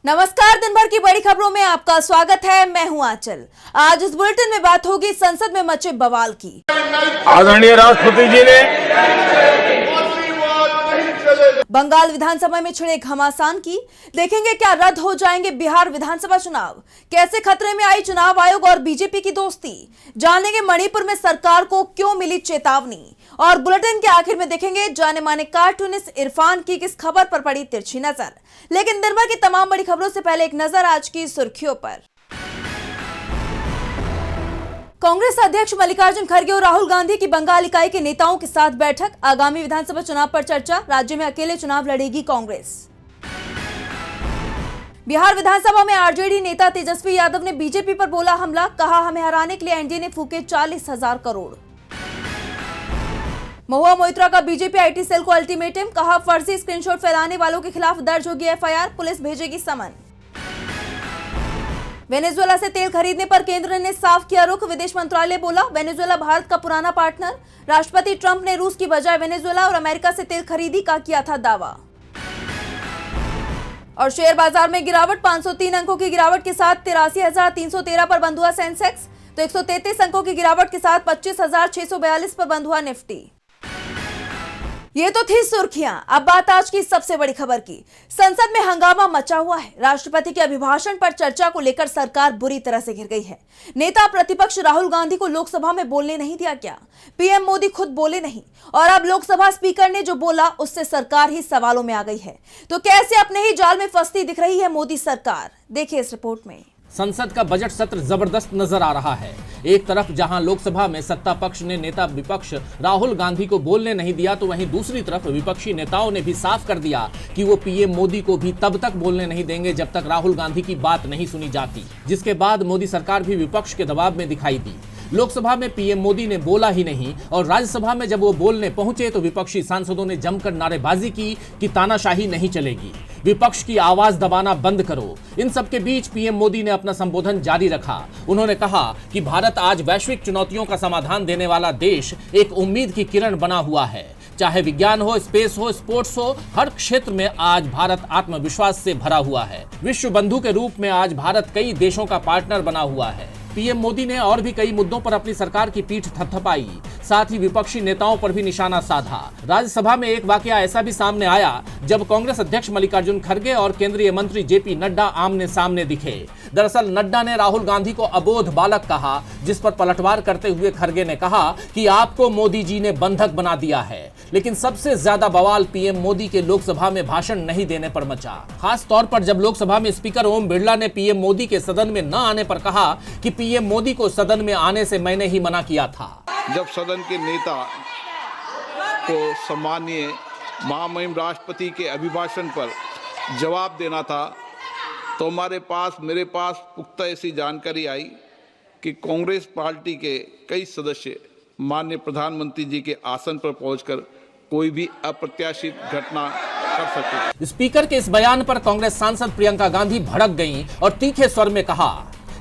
नमस्कार, दिन भर की बड़ी खबरों में आपका स्वागत है। मैं हूं आंचल। आज इस बुलेटिन में बात होगी संसद में मचे बवाल की। आदरणीय राष्ट्रपति जी ने बंगाल विधानसभा में छिड़े घमासान की। देखेंगे क्या रद्द हो जाएंगे बिहार विधानसभा चुनाव, कैसे खतरे में आई चुनाव आयोग और बीजेपी की दोस्ती, जानेंगे मणिपुर में सरकार को क्यों मिली चेतावनी, और बुलेटिन के आखिर में देखेंगे जाने माने कार्टूनिस्ट इरफान की किस खबर पर पड़ी तिरछी नजर। लेकिन दिन भर की तमाम बड़ी खबरों से पहले एक नजर आज की सुर्खियों पर। कांग्रेस अध्यक्ष मल्लिकार्जुन खड़गे और राहुल गांधी की बंगाल इकाई के नेताओं के साथ बैठक। आगामी विधानसभा चुनाव पर चर्चा। राज्य में अकेले चुनाव लड़ेगी कांग्रेस। बिहार विधानसभा में आरजेडी नेता तेजस्वी यादव ने बीजेपी पर बोला हमला। कहा हमें हराने के लिए एनडीए ने फूके 40,000 करोड़। महुआ मोइत्रा का बीजेपी आईटी सेल को अल्टीमेटम। कहा फर्जी स्क्रीनशॉट फैलाने वालों के खिलाफ दर्ज होगी एफआईआर, पुलिस भेजेगी समन। वेनेजुएला से तेल खरीदने पर केंद्र ने साफ किया रुख। विदेश मंत्रालय बोला वेनेजुएला भारत का पुराना पार्टनर। राष्ट्रपति ट्रंप ने रूस की बजाय वेनेजुएला और अमेरिका से तेल खरीदी का किया था दावा। और शेयर बाजार में गिरावट, 503 अंकों की गिरावट के साथ 83,313 पर बंद हुआ सेंसेक्स, तो 133 अंकों की गिरावट के साथ 25,642 पर बंद हुआ निफ्टी। ये तो थी सुर्खियां। अब बात आज की सबसे बड़ी खबर की। संसद में हंगामा मचा हुआ है। राष्ट्रपति के अभिभाषण पर चर्चा को लेकर सरकार बुरी तरह से घिर गई है। नेता प्रतिपक्ष राहुल गांधी को लोकसभा में बोलने नहीं दिया गया। पीएम मोदी खुद बोले नहीं, और अब लोकसभा स्पीकर ने जो बोला उससे सरकार ही सवालों में आ गई है। तो कैसे अपने ही जाल में फंसती दिख रही है मोदी सरकार, देखिए इस रिपोर्ट में। संसद का बजट सत्र जबरदस्त नजर आ रहा है। एक तरफ जहां लोकसभा में सत्ता पक्ष ने नेता विपक्ष राहुल गांधी को बोलने नहीं दिया, तो वहीं दूसरी तरफ विपक्षी नेताओं ने भी साफ कर दिया कि वो पीएम मोदी को भी तब तक बोलने नहीं देंगे जब तक राहुल गांधी की बात नहीं सुनी जाती। जिसके बाद मोदी सरकार भी विपक्ष के दबाव में दिखाई दी। लोकसभा में पीएम मोदी ने बोला ही नहीं, और राज्यसभा में जब वो बोलने पहुंचे तो विपक्षी सांसदों ने जमकर नारेबाजी की कि तानाशाही नहीं चलेगी, विपक्ष की आवाज दबाना बंद करो। इन सब के बीच पीएम मोदी ने अपना संबोधन जारी रखा। उन्होंने कहा कि भारत आज वैश्विक चुनौतियों का समाधान देने वाला देश, एक उम्मीद की किरण बना हुआ है। चाहे विज्ञान हो, स्पेस हो, स्पोर्ट्स हो, हर क्षेत्र में आज भारत आत्मविश्वास से भरा हुआ है। विश्व बंधु के रूप में आज भारत कई देशों का पार्टनर बना हुआ है। पीएम मोदी ने और भी कई मुद्दों पर अपनी सरकार की पीठ थपथपाई, साथ ही विपक्षी नेताओं पर भी निशाना साधा। राज्यसभा में एक वाकया ऐसा भी सामने आया जब कांग्रेस अध्यक्ष मल्लिकार्जुन खड़गे और केंद्रीय मंत्री जेपी नड्डा आमने सामने दिखे। दरअसल नड्डा ने राहुल गांधी को अबोध बालक कहा, जिस पर पलटवार करते हुए खड़गे ने कहा कि आपको मोदी जी ने बंधक बना दिया है। लेकिन सबसे ज्यादा बवाल पीएम मोदी के लोकसभा में भाषण नहीं देने पर मचा। खास तौर पर जब लोकसभा में स्पीकर ओम बिरला ने पीएम मोदी के सदन में न आने पर कहा कि पीएम मोदी को सदन में आने से मैंने ही मना किया था। जब सदन के नेता को सम्मानीय महामहिम राष्ट्रपति के अभिभाषण पर जवाब देना था, तो मेरे पास पुख्ता ऐसी जानकारी आई कि कांग्रेस पार्टी के कई सदस्य माननीय प्रधानमंत्री जी के आसन पर पहुंचकर कोई भी अप्रत्याशित घटना कर सकते। स्पीकर के इस बयान पर कांग्रेस सांसद प्रियंका गांधी भड़क गईं और तीखे स्वर में कहा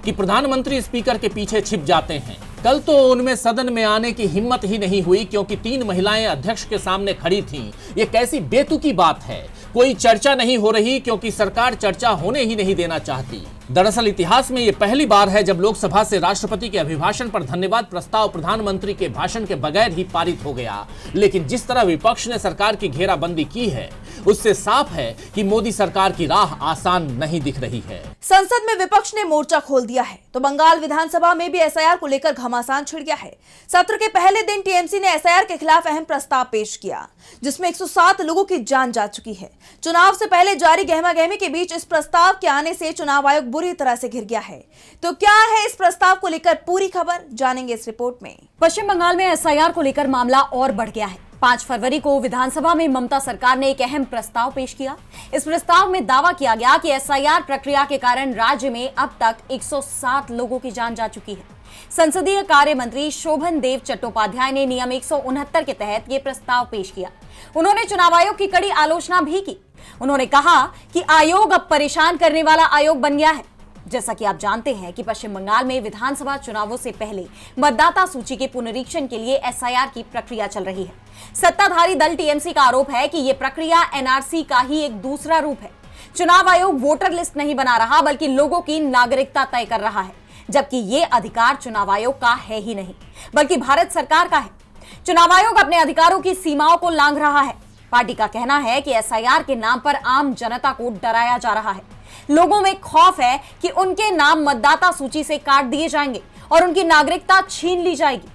कि प्रधानमंत्री स्पीकर के पीछे छिप जाते हैं। कल तो उनमें सदन में आने की हिम्मत ही नहीं हुई, क्योंकि 3 महिलाएं अध्यक्ष के सामने खड़ी थीं। ये कैसी बेतुकी बात है। कोई चर्चा नहीं हो रही क्योंकि सरकार चर्चा होने ही नहीं देना चाहती। दरअसल इतिहास में ये पहली बार है जब लोकसभा से राष्ट्रपति के अभिभाषण पर धन्यवाद प्रस्ताव प्रधानमंत्री के भाषण के बगैर ही पारित हो गया। लेकिन जिस तरह विपक्ष ने सरकार की घेराबंदी की है, उससे साफ है कि मोदी सरकार की राह आसान नहीं दिख रही है। संसद में विपक्ष ने मोर्चा खोल दिया है, तो बंगाल विधानसभा में भी एसआईआर को लेकर घमासान छिड़ गया है। सत्र के पहले दिन टीएमसी ने एसआईआर के खिलाफ अहम प्रस्ताव पेश किया, जिसमें 107 लोगों की जान जा चुकी है। चुनाव से पहले जारी गहमागहमी के बीच इस प्रस्ताव के आने से चुनाव आयोग बुरी तरह से घिर गया है। तो क्या है इस प्रस्ताव को लेकर पूरी खबर, जानेंगे इस रिपोर्ट में। पश्चिम बंगाल में एसआईआर को लेकर मामला और बढ़ गया है। 5 फरवरी को विधानसभा में ममता सरकार ने एक अहम प्रस्ताव पेश किया। इस प्रस्ताव में दावा किया गया कि एसआईआर प्रक्रिया के कारण राज्य में अब तक 107 लोगों की जान जा चुकी है। संसदीय कार्य मंत्री शोभन देव चट्टोपाध्याय ने नियम 169 के तहत यह प्रस्ताव पेश किया। उन्होंने चुनाव आयोग की कड़ी आलोचना भी की। उन्होंने कहा कि आयोग अब परेशान करने वाला आयोग बन गया है। जैसा कि आप जानते हैं कि पश्चिम बंगाल में विधानसभा चुनावों से पहले मतदाता सूची के पुनरीक्षण के लिए एसआईआर की प्रक्रिया चल रही है। सत्ताधारी दल टीएमसी का आरोप है कि यह प्रक्रिया एनआरसी का ही एक दूसरा रूप है। चुनाव आयोग वोटर लिस्ट नहीं बना रहा बल्कि लोगों की नागरिकता तय कर रहा है, जबकि यह अधिकार चुनाव आयोग का है ही नहीं बल्कि भारत सरकार का है। चुनाव आयोग अपने अधिकारों की सीमाओं को लांघ रहा है। पार्टी का कहना है कि एसआईआर के नाम पर आम जनता को डराया जा रहा है। लोगों में खौफ है कि उनके नाम मतदाता सूची से काट दिए जाएंगे और उनकी नागरिकता छीन ली जाएगी।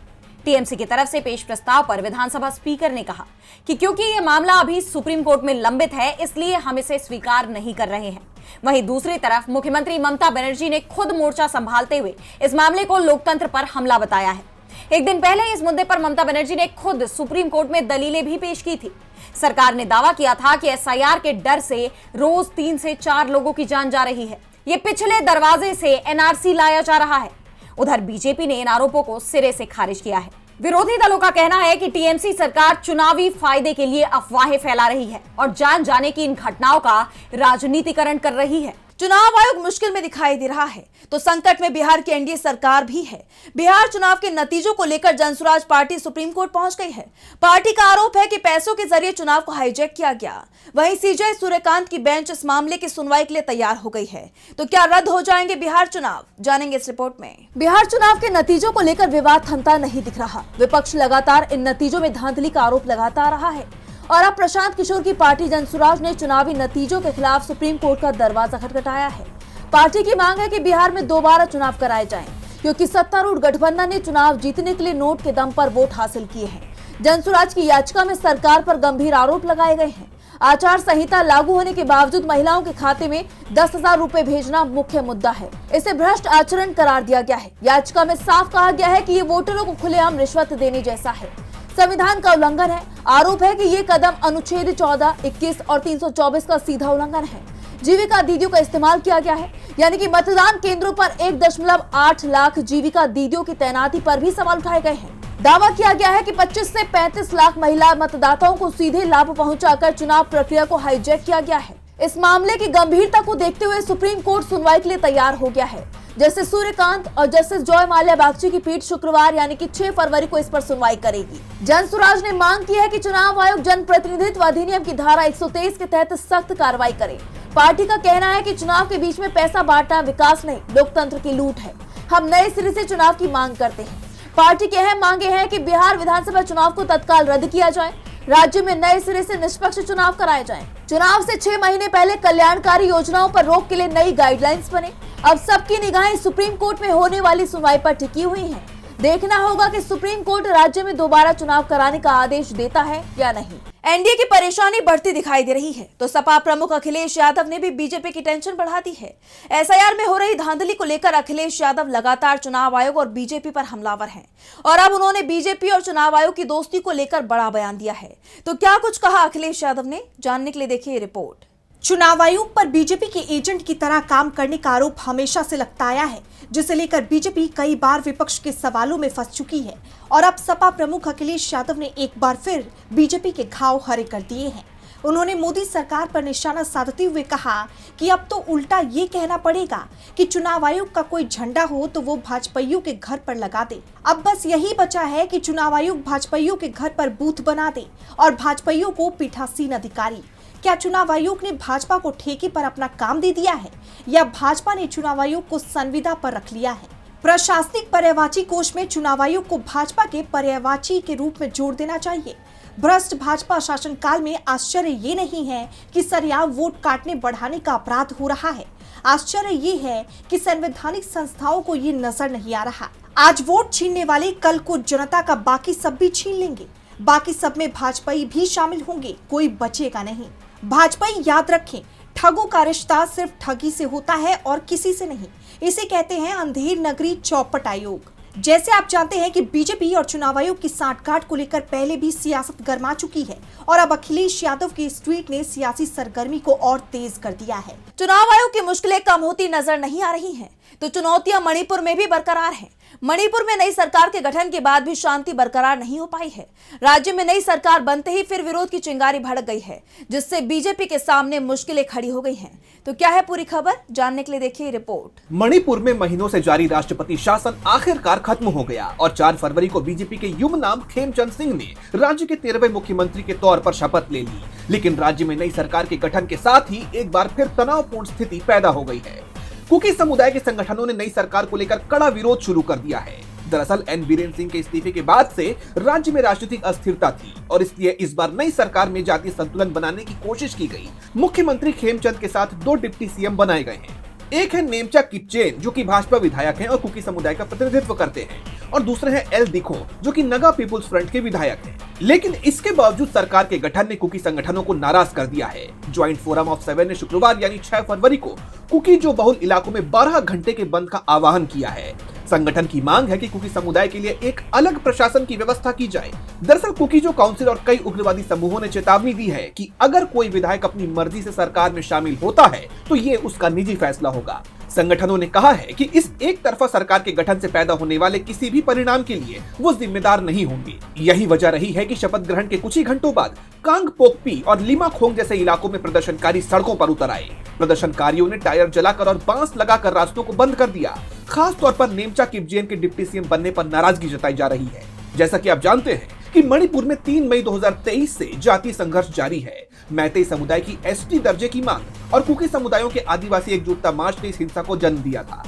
टीएमसी की तरफ से पेश प्रस्ताव पर विधानसभा स्पीकर ने कहा कि क्योंकि यह मामला अभी सुप्रीम कोर्ट में लंबित है, इसलिए हम इसे स्वीकार नहीं कर रहे हैं। वहीं दूसरी तरफ मुख्यमंत्री ममता बनर्जी ने खुद मोर्चा संभालते हुए इस मामले को लोकतंत्र पर हमला बताया है। एक दिन पहले इस मुद्दे पर ममता बनर्जी ने खुद सुप्रीम कोर्ट में दलीलें भी पेश की थी। सरकार ने दावा किया था कि एसआईआर के डर से रोज 3 से 4 लोगों की जान जा रही है। ये पिछले दरवाजे से एनआरसी लाया जा रहा है। उधर बीजेपी ने इन आरोपों को सिरे से खारिज किया है। विरोधी दलों का कहना है कि टीएमसी सरकार चुनावी फायदे के लिए अफवाहें फैला रही है और जान जाने की इन घटनाओं का राजनीतिकरण कर रही है। चुनाव आयोग मुश्किल में दिखाई दे रहा है तो संकट में बिहार की एनडीए सरकार भी है। बिहार चुनाव के नतीजों को लेकर जनसुराज पार्टी सुप्रीम कोर्ट पहुंच गई है। पार्टी का आरोप है कि पैसों के जरिए चुनाव को हाईजैक किया गया। वहीं सीजे सूर्यकांत की बेंच इस मामले की सुनवाई के लिए तैयार हो गई है। तो क्या रद्द हो जाएंगे बिहार चुनाव, जानेंगे इस रिपोर्ट में। बिहार चुनाव के नतीजों को लेकर विवाद थमता नहीं दिख रहा। विपक्ष लगातार इन नतीजों में धांधली का आरोप लगाता रहा है और अब प्रशांत किशोर की पार्टी जनसुराज ने चुनावी नतीजों के खिलाफ सुप्रीम कोर्ट का दरवाजा खटखटाया है। पार्टी की मांग है कि बिहार में दोबारा चुनाव कराए जाएं, क्योंकि सत्तारूढ़ गठबंधन ने चुनाव जीतने के लिए नोट के दम पर वोट हासिल किए हैं। जनसुराज की याचिका में सरकार पर गंभीर आरोप लगाए गए हैं। आचार संहिता लागू होने के बावजूद महिलाओं के खाते में 10,000 रुपए भेजना मुख्य मुद्दा है। इसे भ्रष्ट आचरण करार दिया गया है। याचिका में साफ कहा गया है कि ये वोटरों को खुलेआम रिश्वत देने जैसा है, संविधान का उल्लंघन है। आरोप है कि ये कदम अनुच्छेद 14, 21 और 324 का सीधा उल्लंघन है। जीविका दीदियों का इस्तेमाल किया गया है, यानी कि मतदान केंद्रों पर 1.8 लाख जीविका दीदियों की तैनाती पर भी सवाल उठाए गए हैं। दावा किया गया है कि 25 से 35 लाख महिला मतदाताओं को सीधे लाभ पहुंचाकर चुनाव प्रक्रिया को हाईजैक किया गया है। इस मामले की गंभीरता को देखते हुए सुप्रीम कोर्ट सुनवाई के लिए तैयार हो गया है। जस्टिस सूर्यकांत और जस्टिस जॉय माल्या बागची की पीठ शुक्रवार यानी कि 6 फरवरी को इस पर सुनवाई करेगी। जनसुराज ने मांग की है कि चुनाव आयोग जनप्रतिनिधित्व अधिनियम की धारा 123 के तहत सख्त कार्रवाई करे। पार्टी का कहना है कि चुनाव के बीच में पैसा बांटना विकास नहीं, लोकतंत्र की लूट है। हम नए सिरे से चुनाव की मांग करते हैं। पार्टी की अहम मांगे हैं कि बिहार विधानसभा चुनाव को तत्काल रद्द किया जाए, राज्य में नए सिरे से निष्पक्ष चुनाव कराए जाएं। चुनाव से 6 महीने पहले कल्याणकारी योजनाओं पर रोक के लिए नई गाइडलाइंस बने। अब सबकी निगाहें सुप्रीम कोर्ट में होने वाली सुनवाई पर टिकी हुई हैं। देखना होगा कि सुप्रीम कोर्ट राज्य में दोबारा चुनाव कराने का आदेश देता है या नहीं। एनडीए की परेशानी बढ़ती दिखाई दे रही है तो सपा प्रमुख अखिलेश यादव ने भी बीजेपी की टेंशन बढ़ा दी है। एसआईआर में हो रही धांधली को लेकर अखिलेश यादव लगातार चुनाव आयोग और बीजेपी पर हमलावर हैं और अब उन्होंने बीजेपी और चुनाव आयोग की दोस्ती को लेकर बड़ा बयान दिया है। तो क्या कुछ कहा अखिलेश यादव ने, जानने के लिए देखिए रिपोर्ट। चुनाव आयोग पर बीजेपी के एजेंट की तरह काम करने का आरोप हमेशा से लगता आया है, जिसे लेकर बीजेपी कई बार विपक्ष के सवालों में फंस चुकी है और अब सपा प्रमुख अखिलेश यादव ने एक बार फिर बीजेपी के घाव हरे कर दिए हैं। उन्होंने मोदी सरकार पर निशाना साधते हुए कहा कि अब तो उल्टा ये कहना पड़ेगा कि चुनाव आयोग का कोई झंडा हो तो वो भाजपाइयों के घर पर लगा दे। अब बस यही बचा है कि चुनाव आयोग भाजपाइयों के घर पर बूथ बना दे और भाजपाइयों को पीठासीन अधिकारी। क्या चुनाव आयोग ने भाजपा को ठेके पर अपना काम दे दिया है या भाजपा ने चुनाव आयोग को संविदा पर रख लिया है? प्रशासनिक पर्यवाची कोष में चुनाव आयोग को भाजपा के पर्यवाची के रूप में जोड़ देना चाहिए। भ्रष्ट भाजपा शासनकाल में आश्चर्य ये नहीं है कि सरेआम वोट काटने बढ़ाने का अपराध हो रहा है। आश्चर्य ये है कि संवैधानिक संस्थाओं को ये नजर नहीं आ रहा। आज वोट छीनने वाले कल को जनता का बाकी सब भी छीन लेंगे। बाकी सब में भाजपाई भी शामिल होंगे, कोई बचेगा नहीं। भाजपाई याद रखें, ठगों का रिश्ता सिर्फ ठगी से होता है और किसी से नहीं। इसे कहते हैं अंधेर नगरी चौपट आयोग। जैसे आप जानते हैं कि बीजेपी और चुनाव आयोग की सांठगांठ को लेकर पहले भी सियासत गर्मा चुकी है और अब अखिलेश यादव के इस ट्वीट ने सियासी सरगर्मी को और तेज कर दिया है। चुनाव आयोग की मुश्किलें कम होती नजर नहीं आ रही हैं, तो चुनौतियां मणिपुर में भी बरकरार हैं। मणिपुर में नई सरकार के गठन के बाद भी शांति बरकरार नहीं हो पाई है। राज्य में नई सरकार बनते ही फिर विरोध की चिंगारी भड़क गई है, जिससे बीजेपी के सामने मुश्किलें खड़ी हो गई हैं। तो क्या है पूरी खबर, जानने के लिए देखिए रिपोर्ट। मणिपुर में महीनों से जारी राष्ट्रपति शासन आखिरकार खत्म हो गया और 4 फरवरी को बीजेपी के युवा नाम खेमचंद सिंह ने राज्य के 13वें मुख्यमंत्री के तौर पर शपथ ले ली। लेकिन राज्य में नई सरकार के गठन के साथ ही एक बार फिर तनावपूर्ण स्थिति पैदा हो गई है। कुकी समुदाय के संगठनों ने नई सरकार को लेकर कड़ा विरोध शुरू कर दिया है। दरअसल एन बीरेन सिंह के इस्तीफे के बाद से राज्य में राजनीतिक अस्थिरता थी और इसलिए इस बार नई सरकार में जातीय संतुलन बनाने की कोशिश की गई। मुख्यमंत्री खेमचंद के साथ 2 डिप्टी सीएम बनाए गए हैं। एक है नेमचा किपचेन जो कि भाजपा विधायक हैं और कुकी समुदाय का प्रतिनिधित्व करते हैं, और दूसरे हैं एल दिखो जो कि नगा पीपुल्स फ्रंट के विधायक हैं। लेकिन इसके बावजूद सरकार के गठन ने कुकी संगठनों को नाराज कर दिया है। ज्वाइंट फोरम ऑफ 7 ने शुक्रवार यानी 6 फरवरी को कुकी जो बहुल इलाकों में 12 घंटे के बंद का आह्वान किया है। संगठन की मांग है कि कुकी समुदाय के लिए एक अलग प्रशासन की व्यवस्था की जाए। दरअसल कुकी जो काउंसिल और कई उग्रवादी समूहों ने चेतावनी दी है कि अगर कोई विधायक अपनी मर्जी से सरकार में शामिल होता है तो ये उसका निजी फैसला होगा। संगठनों ने कहा है कि इस एक तरफा सरकार के गठन से पैदा होने वाले किसी भी परिणाम के लिए वो जिम्मेदार नहीं होंगे। यही वजह रही है कि शपथ ग्रहण के कुछ ही घंटों बाद कांगपोकपी और लिमाखोंग जैसे इलाकों में प्रदर्शनकारी सड़कों पर उतर आए। प्रदर्शनकारियों ने टायर जलाकर और बांस लगाकर रास्तों को बंद कर दिया। खास तौर पर नेमचा किपचेन के डिप्टी सीएम बनने पर नाराजगी जताई जा रही है। जैसा कि आप जानते हैं कि मणिपुर में 3 मई 2023 से जातीय संघर्ष जारी है। मैतेई समुदाय की एसटी दर्जे की मांग और कुकी समुदायों के आदिवासी एकजुटता मार्च ने इस हिंसा को जन्म दिया था।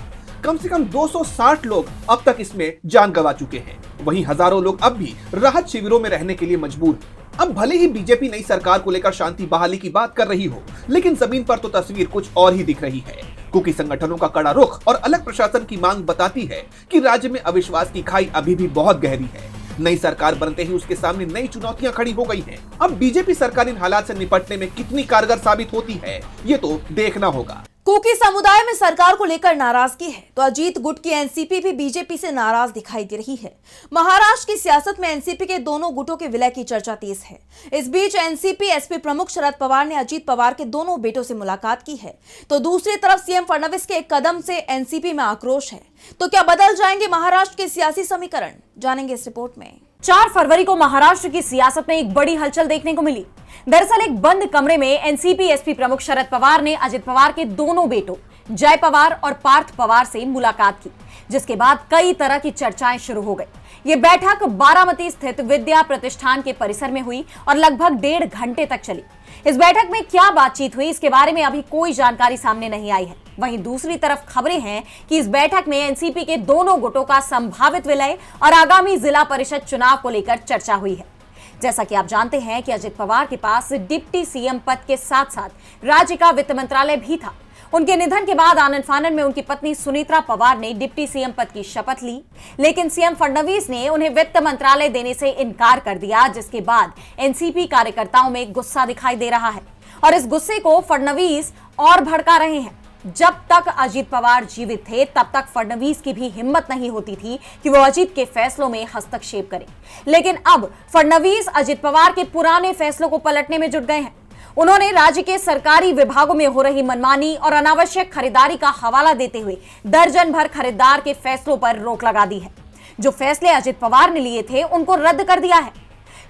कम से कम 260 लोग अब तक इसमें जान गंवा चुके हैं। वहीं हजारों लोग अब भी राहत शिविरों में रहने के लिए मजबूर। अब भले ही बीजेपी नई सरकार को लेकर शांति बहाली की बात कर रही हो, लेकिन जमीन पर तो तस्वीर कुछ और ही दिख रही है। कुकी संगठनों का कड़ा रुख और अलग प्रशासन की मांग बताती है कि राज्य में अविश्वास की खाई अभी भी बहुत गहरी है। नई सरकार बनते ही उसके सामने नई चुनौतियां खड़ी हो गई हैं। अब बीजेपी सरकार इन हालात से निपटने में कितनी कारगर साबित होती है, ये तो देखना होगा। कुकी समुदाय में सरकार को लेकर नाराजगी है तो अजीत गुट की एनसीपी भी बीजेपी से नाराज दिखाई दे रही है। महाराष्ट्र की सियासत में एनसीपी के दोनों गुटों के विलय की चर्चा तेज है। इस बीच एनसीपी एसपी प्रमुख शरद पवार ने अजीत पवार के दोनों बेटों से मुलाकात की है, तो दूसरी तरफ सीएम फडणवीस के एक कदम से एनसीपी में आक्रोश है। तो क्या बदल जाएंगे महाराष्ट्र के सियासी समीकरण, जानेंगे इस रिपोर्ट में। 4 फरवरी को महाराष्ट्र की सियासत में एक बड़ी हलचल देखने को मिली। दरअसल एक बंद कमरे में एनसीपी एसपी प्रमुख शरद पवार ने अजित पवार के दोनों बेटों जय पवार और पार्थ पवार से मुलाकात की, जिसके बाद कई तरह की चर्चाएं शुरू हो गई। ये बैठक बारामती स्थित विद्या प्रतिष्ठान के परिसर में हुई और लगभग 1.5 घंटे तक चली। इस बैठक में क्या बातचीत हुई, इसके बारे में अभी कोई जानकारी सामने नहीं आई है। वहीं दूसरी तरफ खबरें हैं कि इस बैठक में एनसीपी के दोनों गुटों का संभावित विलय और आगामी जिला परिषद चुनाव को लेकर चर्चा हुई है। जैसा कि आप जानते हैं कि अजित पवार के पास डिप्टी सीएम पद के साथ साथ राज्य का वित्त मंत्रालय भी था। उनके निधन के बाद आनन फानन में उनकी पत्नी सुनीत्रा पवार ने डिप्टी सीएम पद की शपथ ली, लेकिन सीएम फडणवीस ने उन्हें वित्त मंत्रालय देने से इनकार कर दिया, जिसके बाद एनसीपी कार्यकर्ताओं में गुस्सा दिखाई दे रहा है और इस गुस्से को फडणवीस और भड़का रहे हैं। जब तक अजीत पवार जीवित थे तब तक फडणवीस की भी हिम्मत नहीं होती थी कि वो अजीत के फैसलों में हस्तक्षेप करें, लेकिन अब फडणवीस अजीत पवार के पुराने फैसलों को पलटने में जुट गए हैं। उन्होंने राज्य के सरकारी विभागों में हो रही मनमानी और अनावश्यक खरीदारी का हवाला देते हुए दर्जन भर खरीदार के फैसलों पर रोक लगा दी है। जो फैसले अजित पवार ने लिए थे उनको रद्द कर दिया है।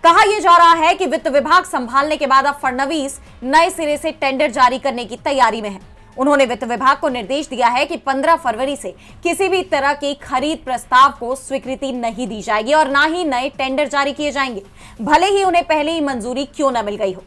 कहा यह जा रहा है कि वित्त विभाग संभालने के बाद अब फडणवीस नए सिरे से टेंडर जारी करने की तैयारी में है। उन्होंने वित्त विभाग को निर्देश दिया है कि 15 फरवरी से किसी भी तरह के खरीद प्रस्ताव को स्वीकृति नहीं दी जाएगी और ना ही नए टेंडर जारी किए जाएंगे, भले ही उन्हें पहले ही मंजूरी क्यों न मिल गई हो।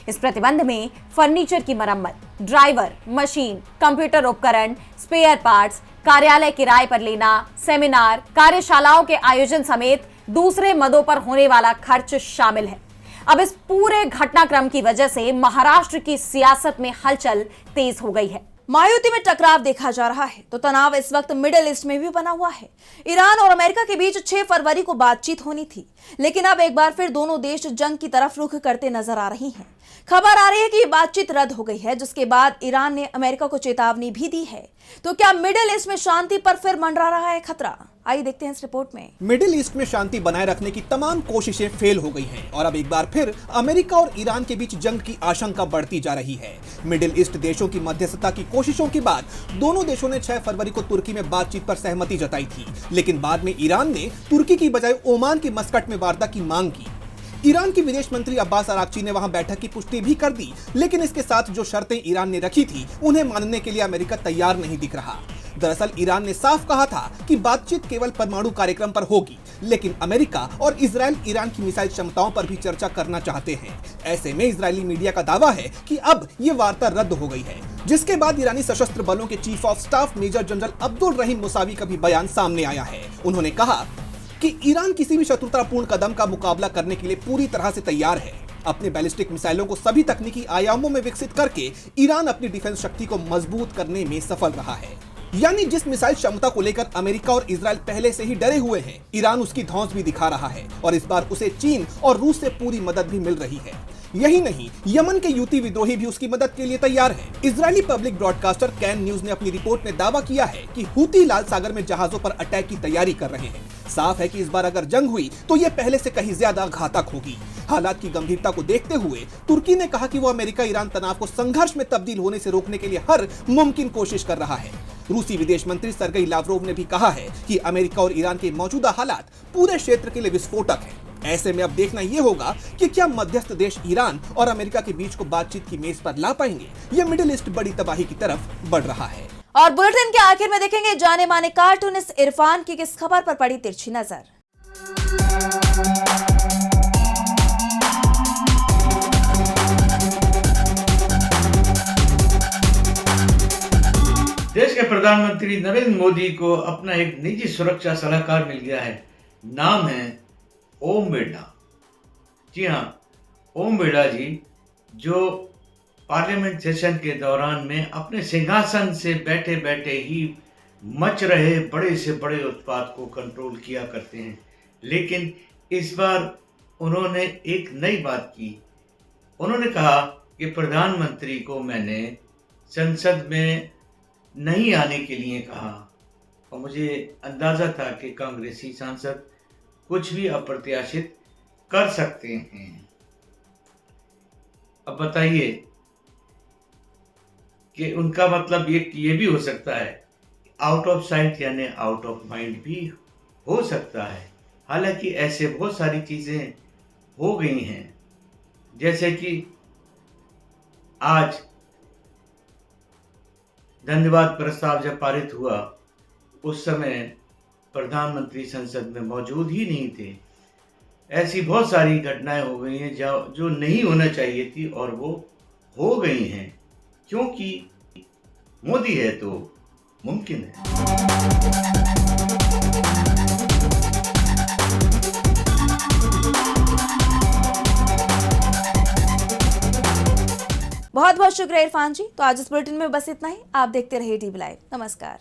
इस प्रतिबंध में फर्नीचर की मरम्मत, ड्राइवर, मशीन, कंप्यूटर उपकरण, स्पेयर पार्ट्स, कार्यालय किराए पर लेना, सेमिनार, कार्यशालाओं के आयोजन समेत दूसरे मदों पर होने वाला खर्च शामिल है। अब इस पूरे घटनाक्रम की वजह से महाराष्ट्र की सियासत में हलचल तेज हो गई है। महायुति में टकराव देखा जा रहा है तो तनाव इस वक्त मिडिल ईस्ट में भी बना हुआ है। ईरान और अमेरिका के बीच 6 फरवरी को बातचीत होनी थी, लेकिन अब एक बार फिर दोनों देश जंग की तरफ रुख करते नजर आ रही हैं। खबर आ रही है कि ये बातचीत रद्द हो गई है, जिसके बाद ईरान ने अमेरिका को चेतावनी भी दी है। तो क्या मिडिल ईस्ट में शांति पर फिर मंडरा रहा है खतरा? आइए देखते हैं इस रिपोर्ट में। मिडिल ईस्ट में शांति बनाए रखने की तमाम कोशिशें फेल हो गई हैं और अब एक बार फिर अमेरिका और ईरान के बीच जंग की आशंका बढ़ती जा रही है। मिडिल ईस्ट देशों की मध्यस्थता की कोशिशों के बाद दोनों देशों ने 6 फरवरी को तुर्की में बातचीत पर सहमति जताई थी, लेकिन बाद में ईरान ने तुर्की की बजाय ओमान की मस्कट में वार्ता की मांग की। ईरान के विदेश मंत्री अब्बास अराक्ची ने वहां बैठक की पुष्टि भी कर दी, लेकिन इसके साथ जो शर्तें ईरान ने रखी थी उन्हें मानने के लिए अमेरिका तैयार नहीं दिख रहा। दरअसल ईरान ने साफ कहा था कि बातचीत केवल परमाणु कार्यक्रम पर होगी, लेकिन अमेरिका और इजराइल ईरान की मिसाइल क्षमताओं पर भी चर्चा करना चाहते हैं। ऐसे में इजरायली मीडिया का दावा है कि अब ये वार्ता रद्द हो गई है, जिसके बाद ईरानी सशस्त्र बलों के chief of staff major general Abdul Rahim Mousavi का भी बयान सामने आया है। उन्होंने कहा कि ईरान किसी भी शत्रुतापूर्ण कदम का मुकाबला करने के लिए पूरी तरह से तैयार है। अपने बैलिस्टिक मिसाइलों को सभी तकनीकी आयामों में विकसित करके ईरान अपनी डिफेंस शक्ति को मजबूत करने में सफल रहा है। यानी जिस मिसाइल क्षमता को लेकर अमेरिका और इजराइल पहले से ही डरे हुए हैं, ईरान उसकी धौंस भी दिखा रहा है और इस बार उसे चीन और रूस से पूरी मदद भी मिल रही है। यही नहीं, यमन के यूती विद्रोही भी उसकी मदद के लिए तैयार हैं। Israeli public broadcaster can news ने अपनी रिपोर्ट में दावा किया है कि हूती लाल सागर में जहाजों पर अटैक की तैयारी कर रहे हैं। साफ है कि इस बार अगर जंग हुई तो ये पहले से कहीं ज्यादा घातक होगी। हालात की गंभीरता को देखते हुए तुर्की ने कहा कि वो अमेरिका ईरान तनाव को संघर्ष में तब्दील होने से रोकने के लिए हर मुमकिन कोशिश कर रहा है। रूसी विदेश मंत्री सर्गेई लावरोव ने भी कहा है कि अमेरिका और ईरान के मौजूदा हालात पूरे क्षेत्र के लिए विस्फोटक हैं। ऐसे में अब देखना यह होगा कि क्या मध्यस्थ देश ईरान और अमेरिका के बीच को बातचीत की मेज पर ला पाएंगे। यह मिडिल ईस्ट बड़ी तबाही की तरफ बढ़ रहा है। और बुलेटिन के आखिर में देखेंगे जाने माने कार्टूनिस्ट इरफान की किस खबर पर पड़ी तिरछी नजर। देश के प्रधानमंत्री नरेंद्र मोदी को अपना एक निजी सुरक्षा सलाहकार मिल गया है। नाम है ओम बिरला। जी हाँ, ओम बिरला जी जो पार्लियामेंट सेशन के दौरान में अपने सिंहासन से बैठे बैठे ही मच रहे बड़े से बड़े उत्पात को कंट्रोल किया करते हैं, लेकिन इस बार उन्होंने एक नई बात की। उन्होंने कहा कि प्रधानमंत्री को मैंने संसद में नहीं आने के लिए कहा और मुझे अंदाज़ा था कि कांग्रेसी सांसद कुछ भी अप्रत्याशित कर सकते हैं। अब बताइए कि उनका मतलब ये भी हो सकता है, आउट ऑफ साइट यानी आउट ऑफ माइंड भी हो सकता है। हालांकि ऐसे बहुत सारी चीज़ें हो गई हैं, जैसे कि आज धन्यवाद प्रस्ताव जब पारित हुआ उस समय प्रधानमंत्री संसद में मौजूद ही नहीं थे। ऐसी बहुत सारी घटनाएं हो गई हैं जो नहीं होना चाहिए थी और वो हो गई हैं, क्योंकि मोदी है तो मुमकिन है। बहुत बहुत शुक्रिया इरफान जी। तो आज इस बुलेटिन में बस इतना ही। आप देखते रहिए DB लाइव। नमस्कार।